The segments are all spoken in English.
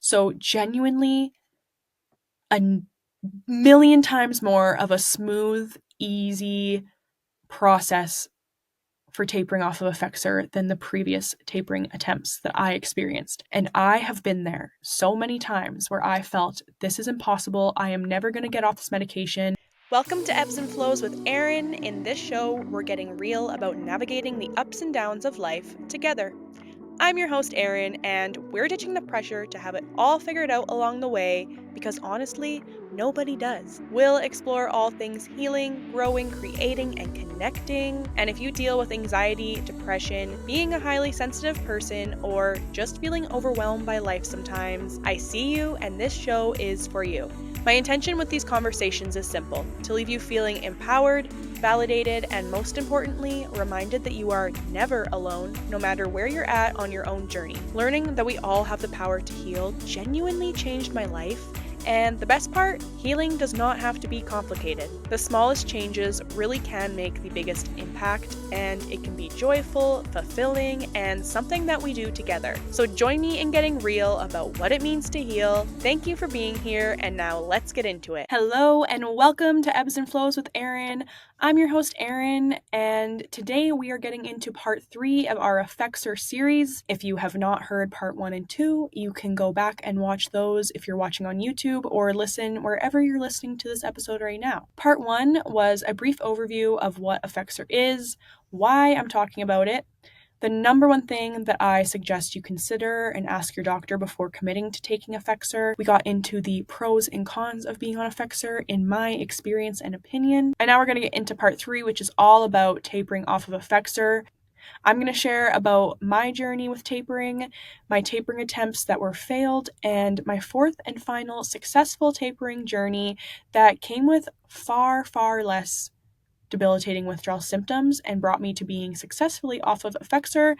So genuinely a million times more of a smooth, easy process for tapering off of Effexor than the previous tapering attempts that I experienced. And I have been there so many times where I felt this is impossible. I am never going to get off this medication. Welcome to Ebbs and Flows with Erin. In this show, we're getting real about navigating the ups and downs of life together. I'm your host, Erin, and we're ditching the pressure to have it all figured out along the way because honestly, nobody does. We'll explore all things healing, growing, creating, and connecting. And if you deal with anxiety, depression, being a highly sensitive person, or just feeling overwhelmed by life sometimes, I see you, and this show is for you. My intention with these conversations is simple: to leave you feeling empowered, validated, and most importantly, reminded that you are never alone, no matter where you're at on your own journey. Learning that we all have the power to heal genuinely changed my life. And the best part, healing does not have to be complicated. The smallest changes really can make the biggest impact, and it can be joyful, fulfilling, and something that we do together. So join me in getting real about what it means to heal. Thank you for being here, and now let's get into it. Hello, and welcome to Ebbs and Flows with Erin. I'm your host, Erin, and today we are getting into part 3 of our Effexor series. If you have not heard part 1 and 2, you can go back and watch those if you're watching on YouTube or listen wherever you're listening to this episode right now. Part 1 was a brief overview of what Effexor is, why I'm talking about it, the number one thing that I suggest you consider and ask your doctor before committing to taking Effexor. We got into the pros and cons of being on Effexor in my experience and opinion. And now we're going to get into part 3, which is all about tapering off of Effexor. I'm going to share about my journey with tapering, my tapering attempts that were failed, and my fourth and final successful tapering journey that came with far, far less debilitating withdrawal symptoms and brought me to being successfully off of Effexor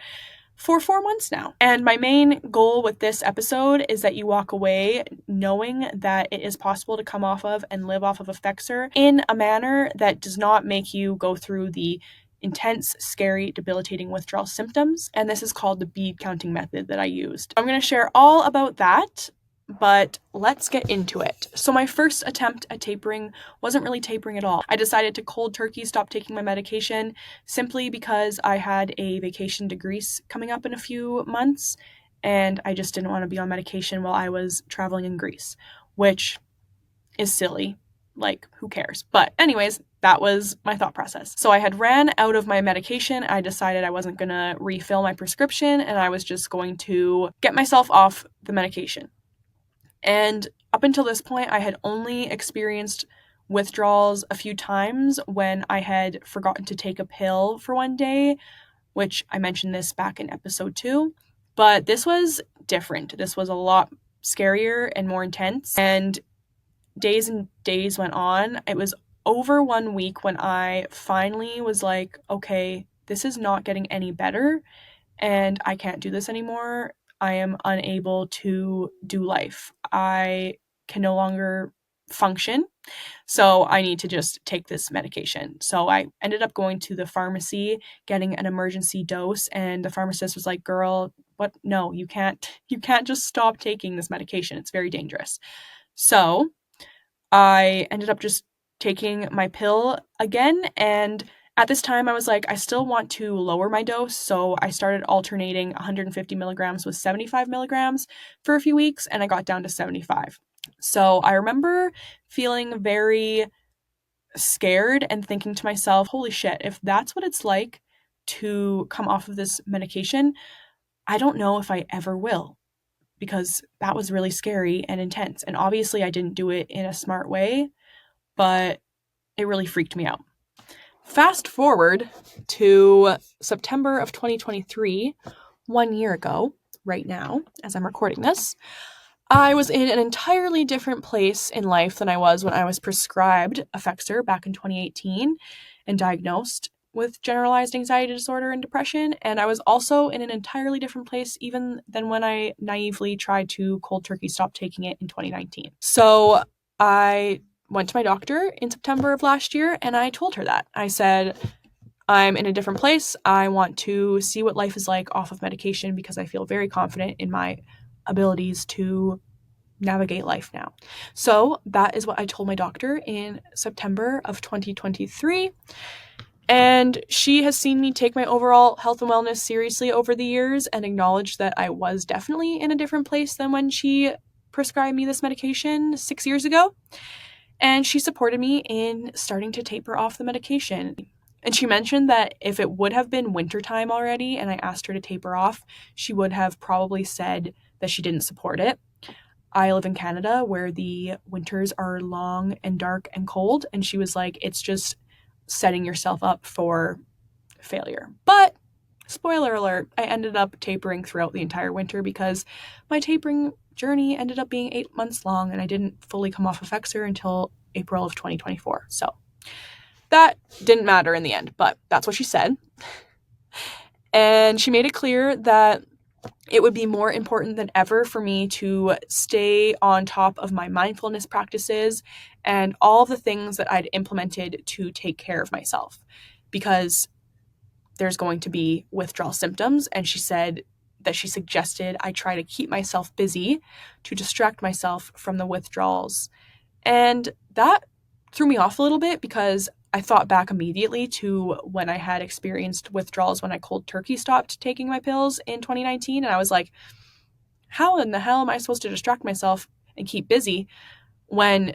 for 4 months now. And my main goal with this episode is that you walk away knowing that it is possible to come off of and live off of Effexor in a manner that does not make you go through the intense, scary, debilitating withdrawal symptoms. And this is called the bead counting method that I used. I'm going to share all about that, but let's get into it. So my first attempt at tapering wasn't really tapering at all. I decided to cold turkey stop taking my medication simply because I had a vacation to Greece coming up in a few months, and I just didn't want to be on medication while I was traveling in Greece, which is silly. Like, who cares? But anyways, that was my thought process. So I had ran out of my medication. I decided I wasn't going to refill my prescription, and I was just going to get myself off the medication. And up until this point, I had only experienced withdrawals a few times when I had forgotten to take a pill for one day, which I mentioned this back in episode 2. But this was different. This was a lot scarier and more intense. And days went on. It was over 1 week when I finally was like, okay, this is not getting any better, and I can't do this anymore. I am unable to do life. I can no longer function, so I need to just take this medication. So I ended up going to the pharmacy, getting an emergency dose, and the pharmacist was like, girl, what? No, you can't just stop taking this medication. It's very dangerous. So I ended up just taking my pill again, and at this time, I was like, I still want to lower my dose, so I started alternating 150 milligrams with 75 milligrams for a few weeks, and I got down to 75. So I remember feeling very scared and thinking to myself, holy shit, if that's what it's like to come off of this medication, I don't know if I ever will, because that was really scary and intense. And obviously, I didn't do it in a smart way, but it really freaked me out. Fast forward to September of 2023, 1 year ago, right now, as I'm recording this, I was in an entirely different place in life than I was when I was prescribed Effexor back in 2018 and diagnosed with generalized anxiety disorder and depression. And I was also in an entirely different place even than when I naively tried to cold turkey stop taking it in 2019. So I went to my doctor in September of last year, and I told her that. I said, I'm in a different place. I want to see what life is like off of medication because I feel very confident in my abilities to navigate life now. So that is what I told my doctor in September of 2023. And she has seen me take my overall health and wellness seriously over the years and acknowledged that I was definitely in a different place than when she prescribed me this medication 6 years ago. And she supported me in starting to taper off the medication. And she mentioned that if it would have been wintertime already and I asked her to taper off, she would have probably said that she didn't support it. I live in Canada where the winters are long and dark and cold, and she was like, it's just setting yourself up for failure. But spoiler alert, I ended up tapering throughout the entire winter because my tapering journey ended up being 8 months long and I didn't fully come off Effexor until April of 2024. So that didn't matter in the end, but that's what she said. And she made it clear that it would be more important than ever for me to stay on top of my mindfulness practices and all the things that I'd implemented to take care of myself, because there's going to be withdrawal symptoms. And she said that she suggested I try to keep myself busy to distract myself from the withdrawals. And that threw me off a little bit because I thought back immediately to when I had experienced withdrawals when I cold turkey stopped taking my pills in 2019. And I was like, how in the hell am I supposed to distract myself and keep busy when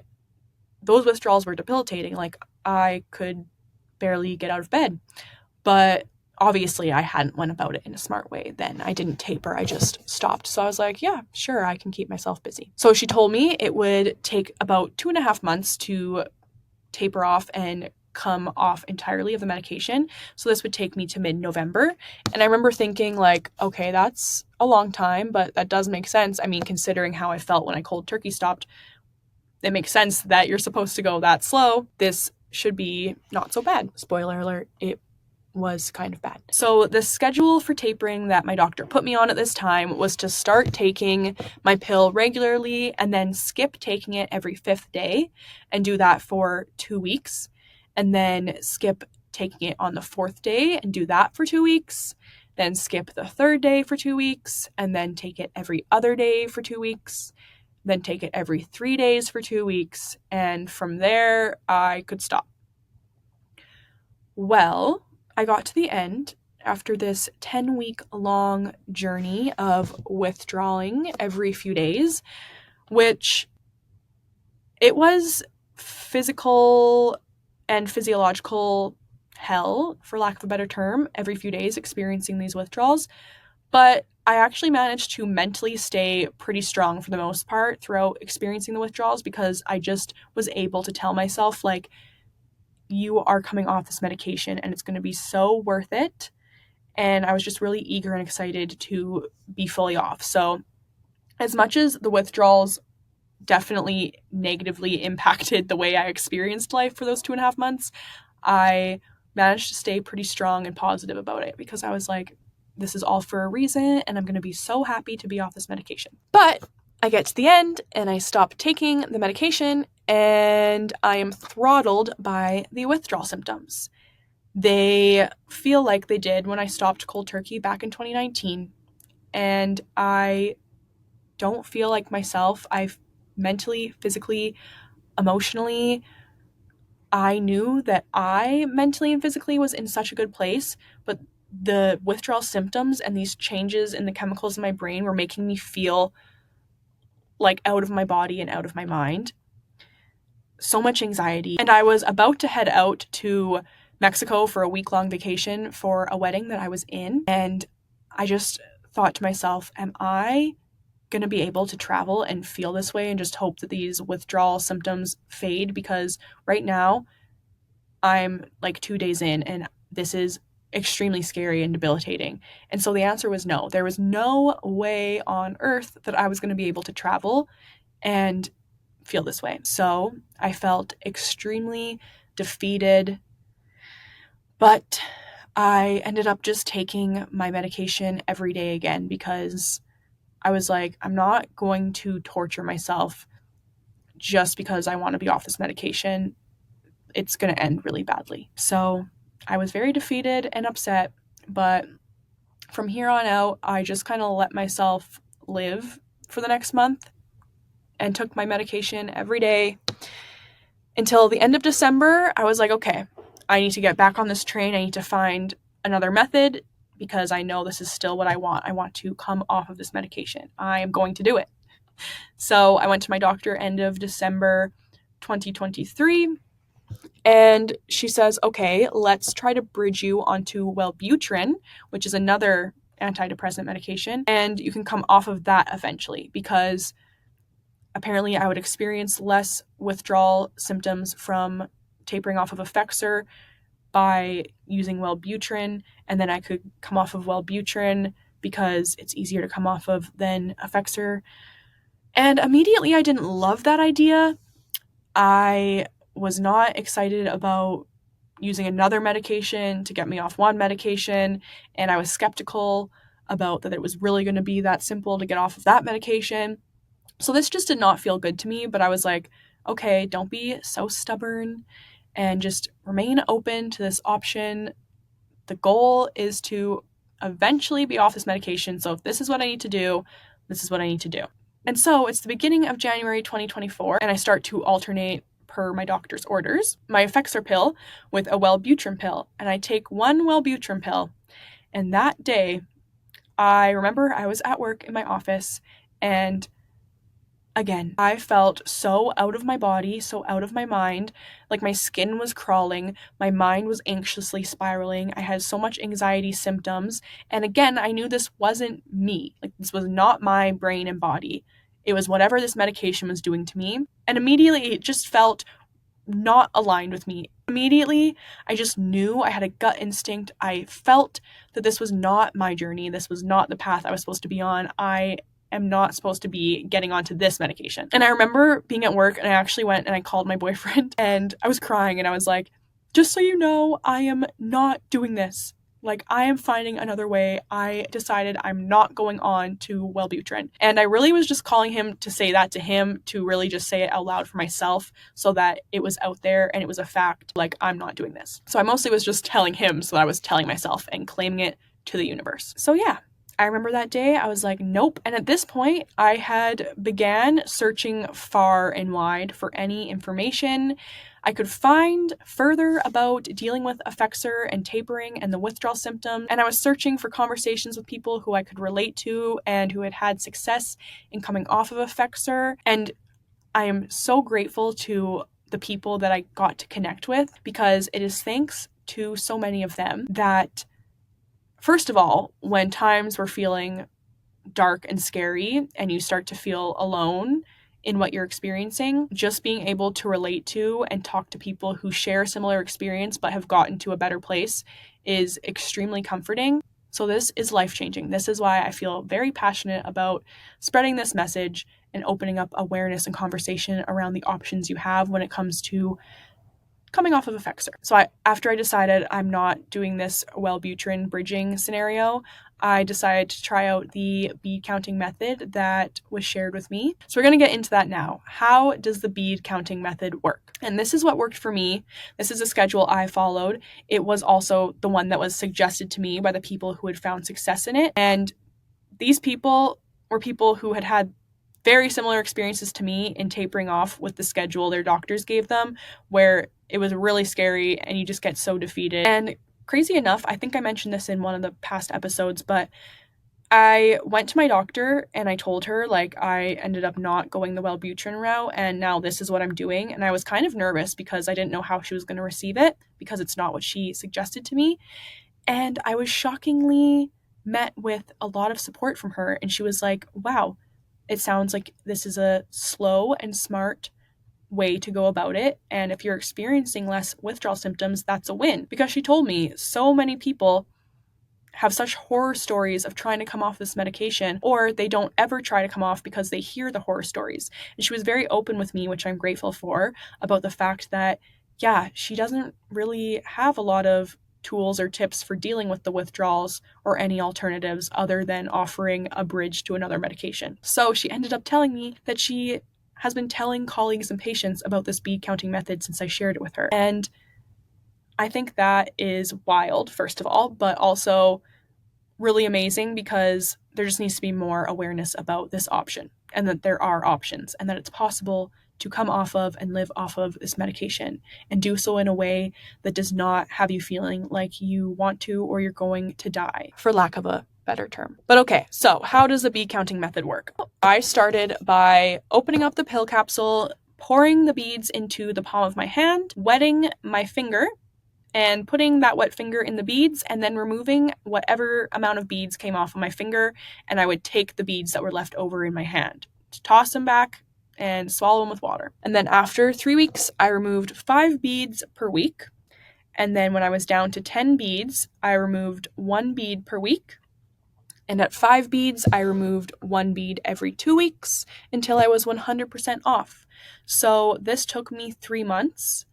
those withdrawals were debilitating? Like, I could barely get out of bed. But obviously I hadn't went about it in a smart way then. I didn't taper, I just stopped. So I was like, yeah, sure, I can keep myself busy. So she told me it would take about 2.5 months to taper off and come off entirely of the medication. So this would take me to mid-November. And I remember thinking like, okay, that's a long time, but that does make sense. I mean, considering how I felt when I cold turkey stopped, it makes sense that you're supposed to go that slow. This should be not so bad. Spoiler alert, it was kind of bad. So the schedule for tapering that my doctor put me on at this time was to start taking my pill regularly and then skip taking it every 5th day and do that for 2 weeks, and then skip taking it on the 4th day and do that for 2 weeks, then skip the 3rd day for 2 weeks, and then take it every other day for 2 weeks, then take it every 3 days for 2 weeks, and from there I could stop. Well, I got to the end after this 10-week-long journey of withdrawing every few days, which it was physical and physiological hell, for lack of a better term, every few days experiencing these withdrawals. But I actually managed to mentally stay pretty strong for the most part throughout experiencing the withdrawals because I just was able to tell myself, like, you are coming off this medication and it's going to be so worth it. And I was just really eager and excited to be fully off. So as much as the withdrawals definitely negatively impacted the way I experienced life for those 2.5 months, I managed to stay pretty strong and positive about it because I was like, this is all for a reason and I'm going to be so happy to be off this medication. But I get to the end and I stop taking the medication and I am throttled by the withdrawal symptoms. They feel like they did when I stopped cold turkey back in 2019, and I don't feel like myself. I've mentally, physically, emotionally, I knew that I mentally and physically was in such a good place, but the withdrawal symptoms and these changes in the chemicals in my brain were making me feel like out of my body and out of my mind. So much anxiety. And I was about to head out to Mexico for a week-long vacation for a wedding that I was in. And I just thought to myself, am I going to be able to travel and feel this way and just hope that these withdrawal symptoms fade? Because right now I'm like 2 days in and this is extremely scary and debilitating. And so the answer was no. There was no way on earth that I was going to be able to travel and feel this way. So I felt extremely defeated, but I ended up just taking my medication every day again because I was like, I'm not going to torture myself just because I want to be off this medication. It's going to end really badly. So I was very defeated and upset, but from here on out, I just kind of let myself live for the next month and took my medication every day until the end of December. I was like, okay, I need to get back on this train. I need to find another method because I know this is still what I want. I want to come off of this medication. I am going to do it. So I went to my doctor end of December 2023, and she says, okay, let's try to bridge you onto Wellbutrin, which is another antidepressant medication, and you can come off of that eventually, because apparently I would experience less withdrawal symptoms from tapering off of Effexor by using Wellbutrin, and then I could come off of Wellbutrin because it's easier to come off of than Effexor. And immediately I didn't love that idea. I was not excited about using another medication to get me off one medication, and I was skeptical about that it was really going to be that simple to get off of that medication. So this just did not feel good to me, but I was like, okay, don't be so stubborn and just remain open to this option. The goal is to eventually be off this medication. So if this is what I need to do, this is what I need to do. And so it's the beginning of January 2024, and I start to alternate per my doctor's orders, my Effexor pill with a Wellbutrin pill. And I take one Wellbutrin pill. And that day, I remember I was at work in my office, and again, I felt so out of my body, so out of my mind. Like my skin was crawling, my mind was anxiously spiraling. I had so much anxiety symptoms. And again, I knew this wasn't me. Like this was not my brain and body. It was whatever this medication was doing to me. And immediately it just felt not aligned with me. Immediately, I just knew, I had a gut instinct. I felt that this was not my journey. This was not the path I was supposed to be on. I am not supposed to be getting onto this medication. And I remember being at work, and I actually went and I called my boyfriend, and I was crying, and I was like, just so you know, I am not doing this. Like, I am finding another way. I decided I'm not going on to Wellbutrin. And I really was just calling him to say that to him, to really just say it out loud for myself so that it was out there and it was a fact. Like, I'm not doing this. So I mostly was just telling him so that I was telling myself and claiming it to the universe. So yeah, I remember that day I was like, nope. And at this point, I had began searching far and wide for any information I could find further about dealing with Effexor and tapering and the withdrawal symptoms. And I was searching for conversations with people who I could relate to and who had had success in coming off of Effexor. And I am so grateful to the people that I got to connect with, because it is thanks to so many of them that, first of all, when times were feeling dark and scary and you start to feel alone in what you're experiencing, just being able to relate to and talk to people who share a similar experience but have gotten to a better place is extremely comforting. So this is life-changing. This is why I feel very passionate about spreading this message and opening up awareness and conversation around the options you have when it comes to coming off of Effexor. So after I decided I'm not doing this Wellbutrin bridging scenario, I decided to try out the bead counting method that was shared with me. So we're going to get into that now. How does the bead counting method work? And this is what worked for me. This is a schedule I followed. It was also the one that was suggested to me by the people who had found success in it. And these people were people who had had very similar experiences to me in tapering off with the schedule their doctors gave them, where it was really scary and you just get so defeated. And crazy enough, I think I mentioned this in one of the past episodes, but I went to my doctor and I told her, like, I ended up not going the Wellbutrin route, and now this is what I'm doing. And I was kind of nervous because I didn't know how she was going to receive it, because it's not what she suggested to me. And I was shockingly met with a lot of support from her. And she was like, wow, it sounds like this is a slow and smart way to go about it. And if you're experiencing less withdrawal symptoms, that's a win. Because she told me so many people have such horror stories of trying to come off this medication, or they don't ever try to come off because they hear the horror stories. And she was very open with me, which I'm grateful for, about the fact that, yeah, she doesn't really have a lot of tools or tips for dealing with the withdrawals or any alternatives other than offering a bridge to another medication. So she ended up telling me that she has been telling colleagues and patients about this bead counting method since I shared it with her. And I think that is wild, first of all, but also really amazing, because there just needs to be more awareness about this option. and that there are options and that it's possible to come off of and live off of this medication and do so in a way that does not have you feeling like you want to or you're going to die, for lack of a better term. But okay, so how does the bead counting method work? I started by opening up the pill capsule, pouring the beads into the palm of my hand, wetting my finger, and putting that wet finger in the beads, and then removing whatever amount of beads came off of my finger, and I would take the beads that were left over in my hand, toss them back, and swallow them with water. And then after 3 weeks, I removed 5 beads per week. And then when I was down to 10 beads, I removed 1 bead per week. And at 5 beads, I removed 1 bead every 2 weeks until I was 100% off. So this took me 3 months.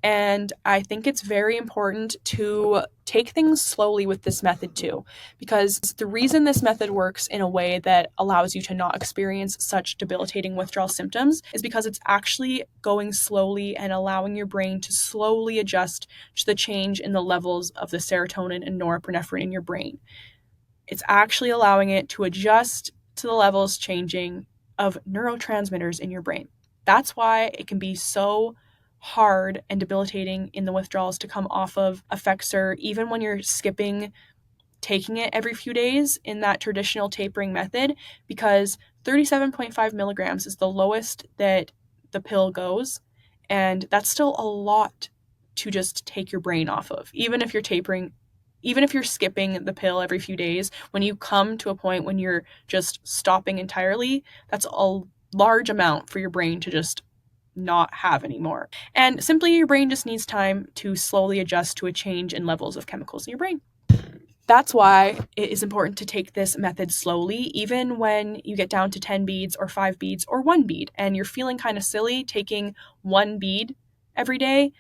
And I think it's very important to take things slowly with this method too, because the reason this method works in a way that allows you to not experience such debilitating withdrawal symptoms is because it's actually going slowly and allowing your brain to slowly adjust to the change in the levels of the serotonin and norepinephrine in your brain. It's actually allowing it to adjust to the levels changing of neurotransmitters in your brain. That's why it can be so hard and debilitating in the withdrawals to come off of Effexor, even when you're skipping taking it every few days in that traditional tapering method, because 37.5 milligrams is the lowest that the pill goes, and that's still a lot to just take your brain off of. Even if you're tapering, even if you're skipping the pill every few days, when you come to a point when you're just stopping entirely, that's a large amount for your brain to just not have anymore. And simply your brain just needs time to slowly adjust to a change in levels of chemicals in your brain. That's why it is important to take this method slowly, even when you get down to 10 beads or 5 beads or 1 bead and you're feeling kind of silly taking 1 bead every day.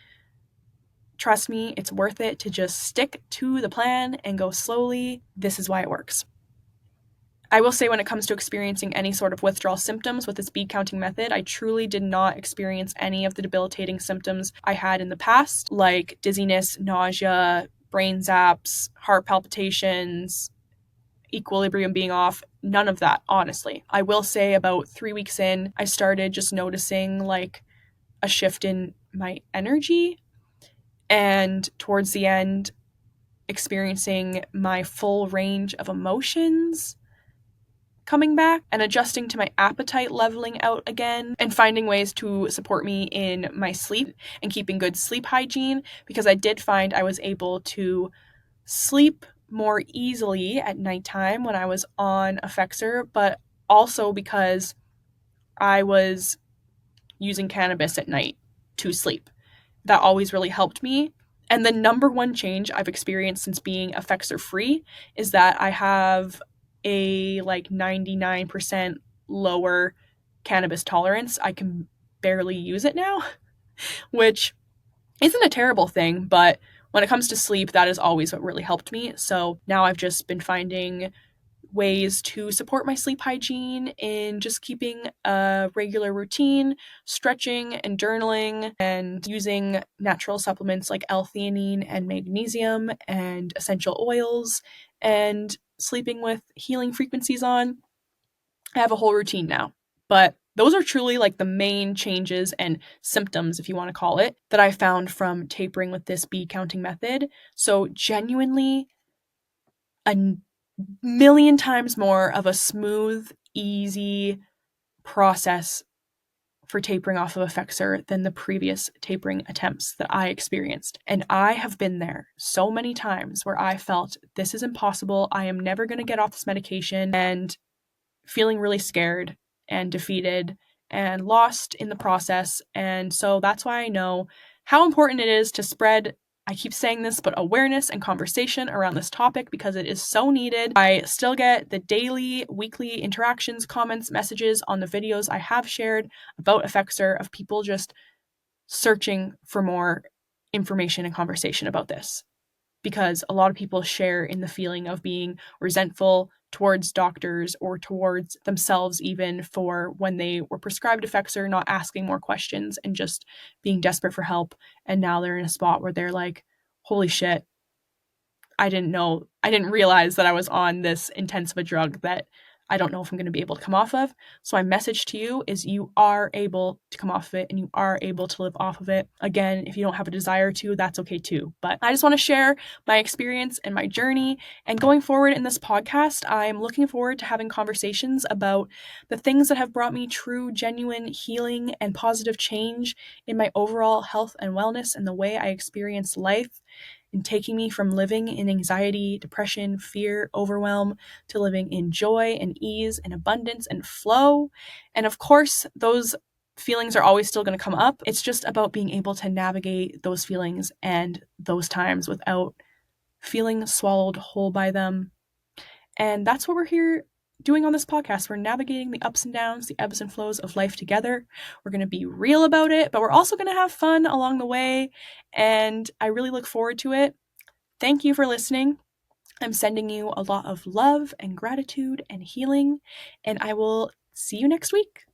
Trust me, it's worth it to just stick to the plan and go slowly. This is why it works. I will say when it comes to experiencing any sort of withdrawal symptoms with this bead counting method, I truly did not experience any of the debilitating symptoms I had in the past, like dizziness, nausea, brain zaps, heart palpitations, equilibrium being off. None of that, honestly. I will say about 3 weeks in, I started just noticing like a shift in my energy, and towards the end, experiencing my full range of emotions coming back and adjusting to my appetite leveling out again, and finding ways to support me in my sleep and keeping good sleep hygiene, because I did find I was able to sleep more easily at nighttime when I was on Effexor, but also because I was using cannabis at night to sleep. That always really helped me. And the number one change I've experienced since being Effexor free is that I have a like 99% lower cannabis tolerance. I can barely use it now, which isn't a terrible thing, but when it comes to sleep, that is always what really helped me. So now I've just been finding ways to support my sleep hygiene in just keeping a regular routine, stretching and journaling, and using natural supplements like L-theanine and magnesium and essential oils, and sleeping with healing frequencies on. I have a whole routine now. But those are truly like the main changes and symptoms, if you want to call it, that I found from tapering with this bead counting method. So genuinely a million times more of a smooth, easy process for tapering off of Effexor than the previous tapering attempts that I experienced. And I have been there so many times where I felt this is impossible. I am never going to get off this medication, and feeling really scared and defeated and lost in the process. And so that's why I know how important it is to spread, I keep saying this, but awareness and conversation around this topic, because it is so needed. I still get the daily, weekly interactions, comments, messages on the videos I have shared about Effexor of people just searching for more information and conversation about this, because a lot of people share in the feeling of being resentful towards doctors or towards themselves, even for when they were prescribed Effexor, not asking more questions and just being desperate for help. And now they're in a spot where they're like, holy shit, I didn't realize that I was on this intense of a drug that I don't know if I'm going to be able to come off of. So my message to you is you are able to come off of it and you are able to live off of it. Again, if you don't have a desire to, that's okay too. But I just want to share my experience and my journey. And going forward in this podcast, I'm looking forward to having conversations about the things that have brought me true, genuine healing and positive change in my overall health and wellness and the way I experience life, and taking me from living in anxiety, depression, fear, overwhelm to living in joy and ease and abundance and flow. And of course, those feelings are always still going to come up. It's just about being able to navigate those feelings and those times without feeling swallowed whole by them. And that's what we're here doing on this podcast. We're navigating the ups and downs, the ebbs and flows of life together. We're going to be real about it, but we're also going to have fun along the way. And I really look forward to it. Thank you for listening. I'm sending you a lot of love and gratitude and healing, and I will see you next week.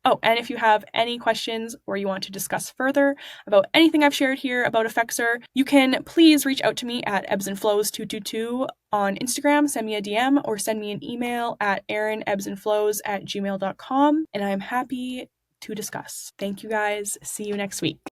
Oh, and if you have any questions or you want to discuss further about anything I've shared here about Effexor, you can please reach out to me at Ebbs and Flows 222 on Instagram, send me a DM, or send me an email at erinebbsandflows@gmail.com, and I'm happy to discuss. Thank you guys. See you next week.